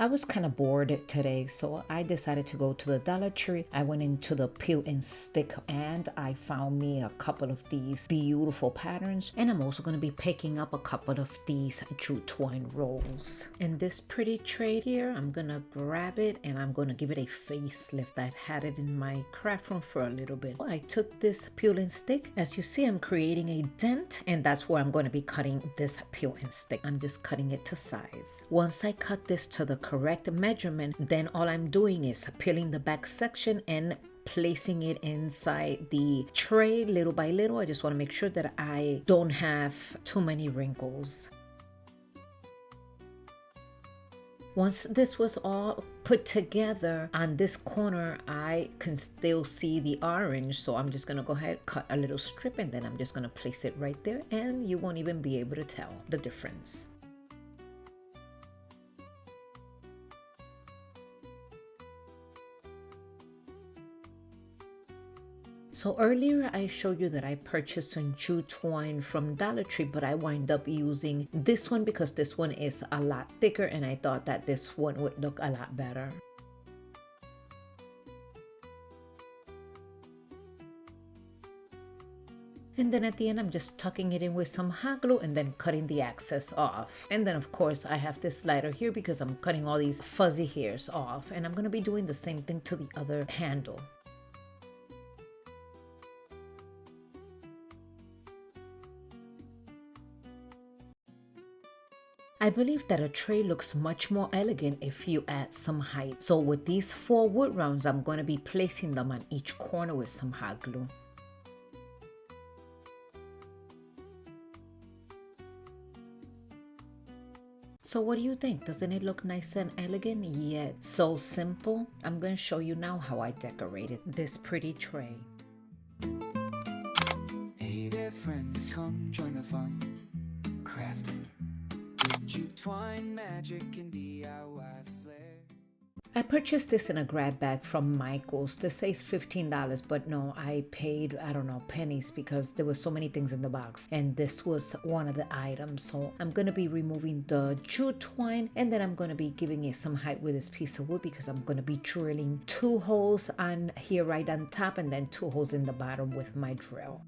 I was kind of bored today, so I decided to go to the Dollar Tree. I went into the peel and stick and I found me a couple of these beautiful patterns, and I'm also going to be picking up a couple of these jute twine rolls. In this pretty tray here, I'm going to grab it and I'm going to give it a facelift. I had it in my craft room for a little bit. I took this peel and stick. As you see, I'm creating a dent, and that's where I'm going to be cutting this peel and stick. I'm just cutting it to size. Once I cut this to the correct measurement, then all I'm doing is peeling the back section and placing it inside the tray little by little. I just want to make sure that I don't have too many wrinkles. Once this was all put together, on this corner I can still see the orange, so I'm just gonna go ahead, cut a little strip, and then I'm just gonna place it right there, and you won't even be able to tell the difference. So earlier I showed you that I purchased some jute twine from Dollar Tree, but I wind up using this one because this one is a lot thicker and I thought that this one would look a lot better. And then at the end, I'm just tucking it in with some hot glue and then cutting the excess off. And then of course I have this slider here because I'm cutting all these fuzzy hairs off, and I'm going to be doing the same thing to the other handle. I believe that a tray looks much more elegant if you add some height. So with these 4 wood rounds, I'm going to be placing them on each corner with some hot glue. So what do you think? Doesn't it look nice and elegant yet so simple? I'm going to show you now how I decorated this pretty tray. Hey there friends, come join the fun. Crafting jute twine magic and DIY flair. I purchased this in a grab bag from Michael's. This says $15, but no, I paid, I don't know, pennies because there were so many things in the box. And this was one of the items. So I'm going to be removing the jute twine, and then I'm going to be giving it some height with this piece of wood because I'm going to be drilling 2 holes on here right on top and then 2 holes in the bottom with my drill.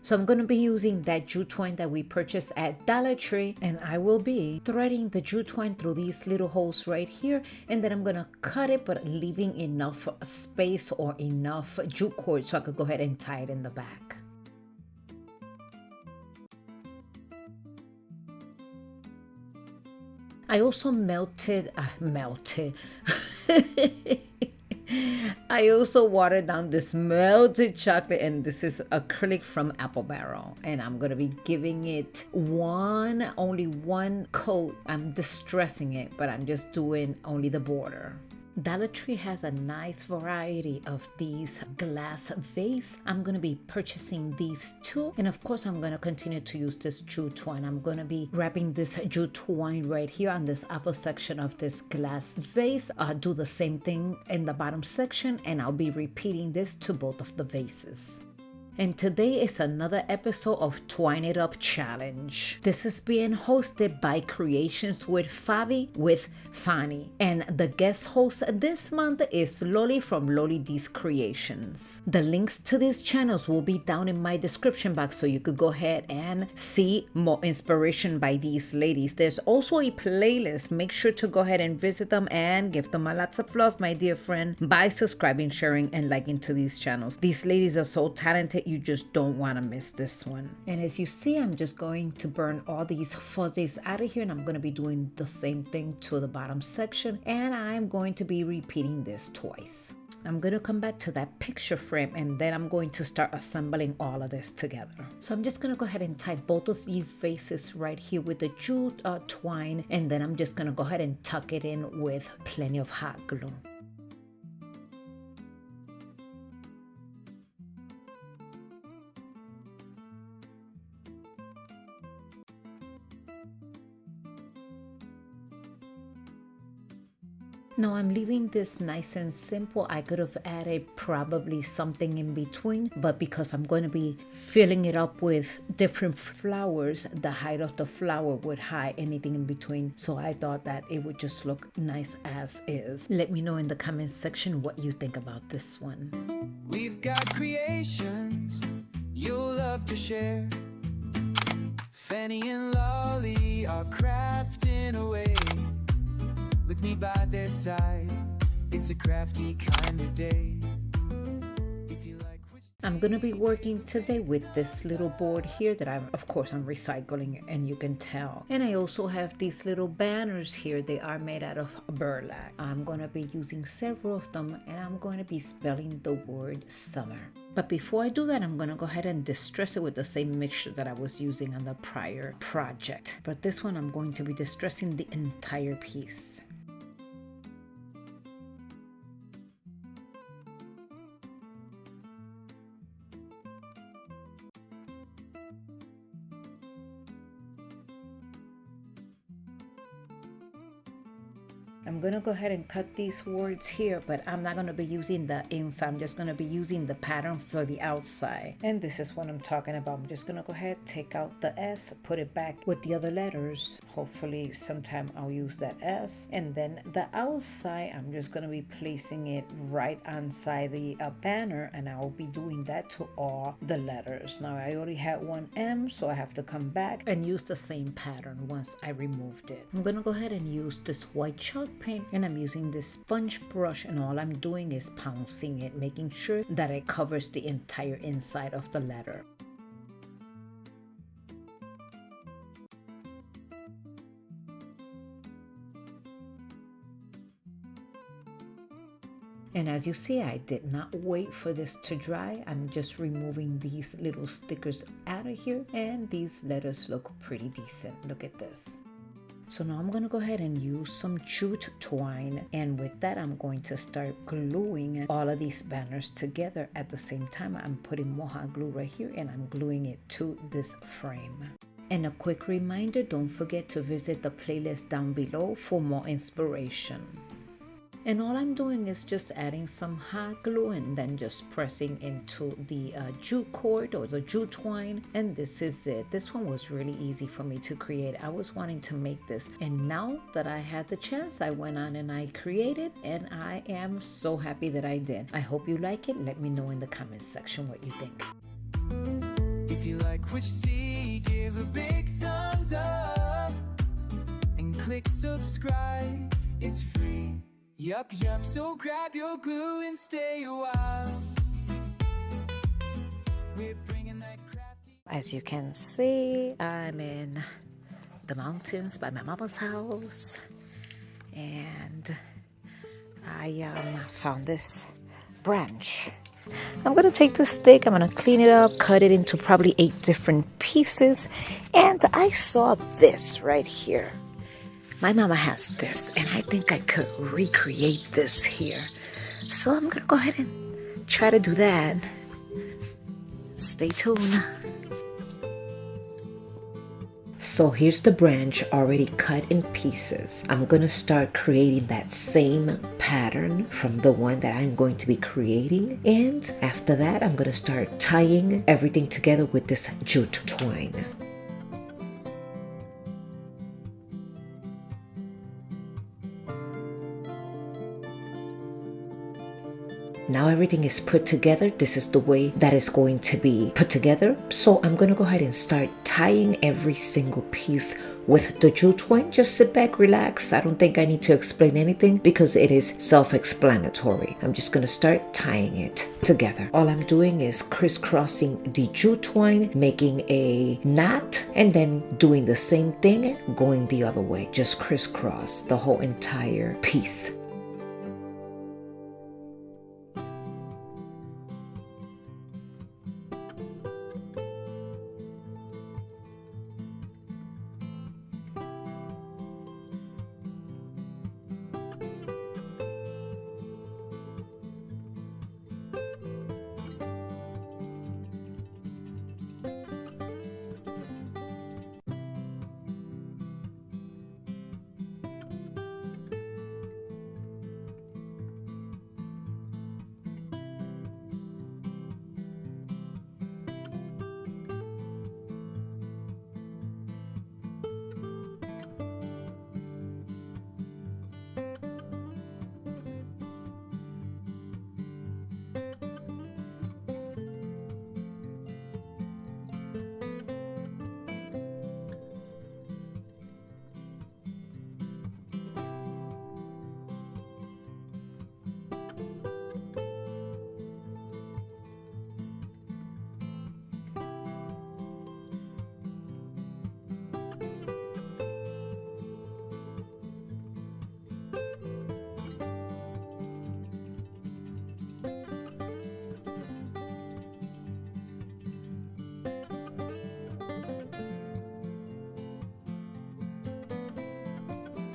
So I'm going to be using that jute twine that we purchased at Dollar Tree, and I will be threading the jute twine through these little holes right here, and then I'm going to cut it but leaving enough space or enough jute cord so I could go ahead and tie it in the back. I also melted I also watered down this melted chocolate, and this is acrylic from Apple Barrel, and I'm gonna be giving it only one coat. I'm distressing it, but I'm just doing only the border. Dollar Tree has a nice variety of these glass vase. I'm going to be purchasing these 2, and of course I'm going to continue to use this jute twine. I'm going to be wrapping this jute twine right here on this upper section of this glass vase. I'll do the same thing in the bottom section, and I'll be repeating this to both of the vases. And today is another episode of Twine It Up Challenge. This is being hosted by Creations with Favi with Fanny. And the guest host this month is Loli from Loli D's Creations. The links to these channels will be down in my description box so you could go ahead and see more inspiration by these ladies. There's also a playlist. Make sure to go ahead and visit them and give them a lots of love, my dear friend, by subscribing, sharing, and liking to these channels. These ladies are so talented. You just don't want to miss this one. And as you see, I'm just going to burn all these fuzzies out of here, and I'm going to be doing the same thing to the bottom section, and I'm going to be repeating this twice. I'm going to come back to that picture frame, and then I'm going to start assembling all of this together. So I'm just going to go ahead and tie both of these vases right here with the jute twine, and then I'm just going to go ahead and tuck it in with plenty of hot glue. Now I'm leaving this nice and simple. I could have added probably something in between, but because I'm going to be filling it up with different flowers, the height of the flower would hide anything in between. So I thought that it would just look nice as is. Let me know in the comments section what you think about this one. We've got creations you'll love to share. Fanny and Lolly are crafting away. With me by their side, it's a crafty kind of day. If you like which I'm gonna be working today with this little board here that I'm recycling, and you can tell. And I also have these little banners here. They are made out of burlap. I'm gonna be using several of them, and I'm going to be spelling the word summer. But before I do that, I'm gonna go ahead and distress it with the same mixture that I was using on the prior project. But this one, I'm going to be distressing the entire piece. I'm gonna go ahead and cut these words here, but I'm not gonna be using the inside. I'm just gonna be using the pattern for the outside. And this is what I'm talking about. I'm just gonna go ahead, take out the S, put it back with the other letters. Hopefully sometime I'll use that S. And then the outside, I'm just gonna be placing it right inside the banner, and I will be doing that to all the letters. Now I already had one M, so I have to come back and use the same pattern once I removed it. I'm gonna go ahead and use this white chalk paint, and I'm using this sponge brush, and all I'm doing is pouncing it, making sure that it covers the entire inside of the letter. And as you see, I did not wait for this to dry. I'm just removing these little stickers out of here, and these letters look pretty decent. Look at this. So now I'm going to go ahead and use some jute twine, and with that I'm going to start gluing all of these banners together at the same time. I'm putting more hot glue right here, and I'm gluing it to this frame. And a quick reminder, don't forget to visit the playlist down below for more inspiration. And all I'm doing is just adding some hot glue and then just pressing into the jute cord or the jute twine, and this is it. This one was really easy for me to create. I was wanting to make this, and now that I had the chance, I went on and I created, and I am so happy that I did. I hope you like it. Let me know in the comments section what you think. If you like what you see, give a big thumbs up and click subscribe. It's free. Yup, so grab your glue and stay a while. We're bringing that crafty. As you can see, I'm in the mountains by my mama's house, and I found this branch. I'm gonna take the stick, I'm gonna clean it up, cut it into probably 8 different pieces, and I saw this right here. My mama has this, and I think I could recreate this here. So I'm gonna go ahead and try to do that. Stay tuned. So here's the branch already cut in pieces. I'm gonna start creating that same pattern from the one that I'm going to be creating. And after that, I'm gonna start tying everything together with this jute twine. Now everything is put together. This is the way that is going to be put together. So I'm going to go ahead and start tying every single piece with the jute twine. Just sit back, relax. I don't think I need to explain anything because it is self-explanatory. I'm just going to start tying it together. All I'm doing is crisscrossing the jute twine, making a knot, and then doing the same thing, going the other way. Just crisscross the whole entire piece.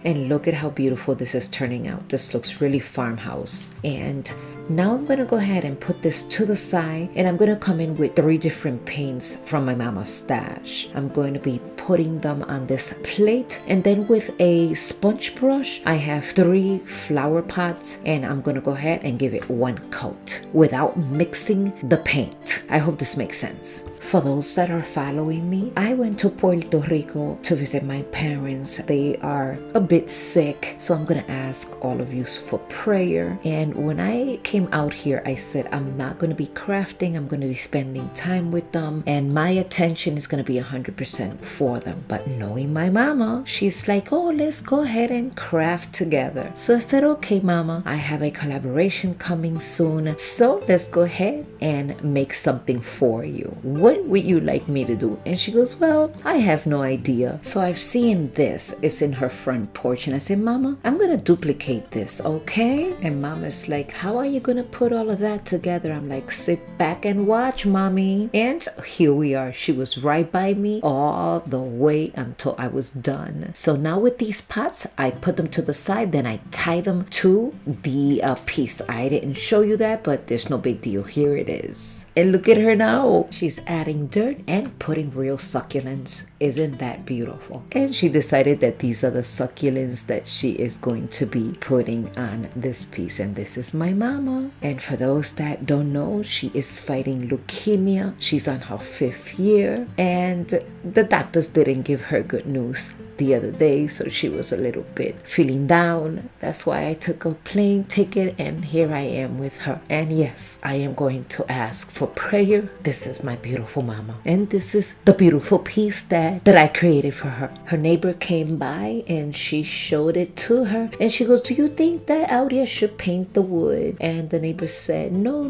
And look at how beautiful this is turning out. This looks really farmhouse. And now I'm gonna go ahead and put this to the side, and I'm gonna come in with 3 different paints from my mama's stash. I'm going to be putting them on this plate, and then with a sponge brush, I have 3 flower pots, and I'm gonna go ahead and give it 1 coat without mixing the paint. I hope this makes sense. For those that are following me, I went to Puerto Rico to visit my parents. They are a bit sick, so I'm gonna ask all of you for prayer. And when I came out here, I said I'm not gonna be crafting, I'm gonna be spending time with them, and my attention is gonna be 100% for them. But knowing my mama, she's like, oh, let's go ahead and craft together. So I said, okay, mama, I have a collaboration coming soon, so let's go ahead and make something for you. What would you like me to do? And she goes, well, I have no idea. So I've seen this. It's in her front porch. And I said, mama, I'm going to duplicate this, okay? And mama's like, how are you going to put all of that together? I'm like, sit back and watch, mommy. And here we are. She was right by me all the way until I was done. So now with these pots, I put them to the side. Then I tie them to the piece. I didn't show you that, but there's no big deal. Here it is. And look at her now. She's adding dirt and putting real succulents. Isn't that beautiful? And she decided that these are the succulents that she is going to be putting on this piece. And this is my mama. And for those that don't know, she is fighting leukemia. She's on her 5th year. And the doctors didn't give her good news the other day, so she was a little bit feeling down. That's why I took a plane ticket, and here I am with her. And yes, I am going to ask for prayer. This is my beautiful mama, and this is the beautiful piece that I created for her. Her neighbor came by and she showed it to her, and she goes, do you think that Aurea should paint the wood? And the neighbor said, no,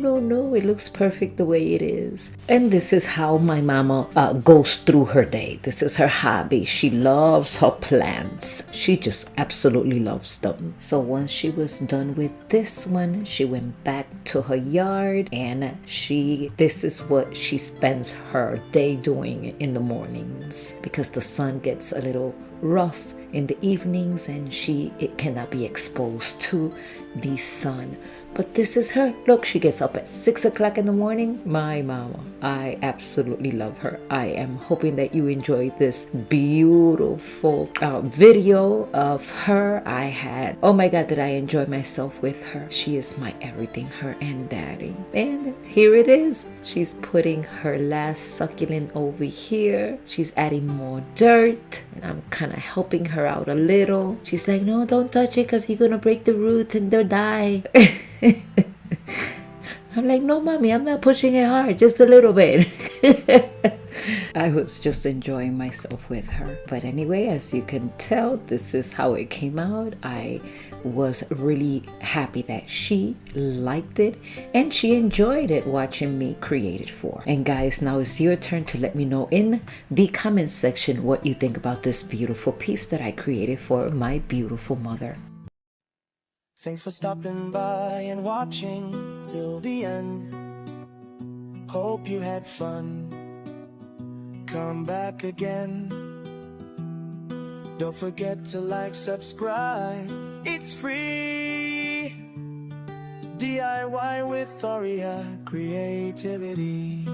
it looks perfect the way it is. And this is how my mama goes through her day. This is her hobby. She loves her plants. She just absolutely loves them. So once she was done with this one, she went back to her yard, and this is what she spends her day doing in the mornings, because the sun gets a little rough in the evenings and it cannot be exposed to the sun. But this is her. Look, she gets up at 6 o'clock in the morning. My mama. I absolutely love her. I am hoping that you enjoyed this beautiful video of her. Oh my God, did I enjoy myself with her. She is my everything, her and daddy. And here it is. She's putting her last succulent over here. She's adding more dirt, and I'm kind of helping her out a little. She's like, no, don't touch it because you're going to break the roots and they'll die. I'm like, no, mommy, I'm not pushing it hard, just a little bit. I was just enjoying myself with her. But anyway, as you can tell, this is how it came out. I was really happy that she liked it and she enjoyed it watching me create it for. And guys, now it's your turn to let me know in the comment section what you think about this beautiful piece that I created for my beautiful mother. Thanks for stopping by and watching till the end. Hope you had fun. Come back again. Don't forget to like, subscribe. It's free. DIY with Aurea creativity.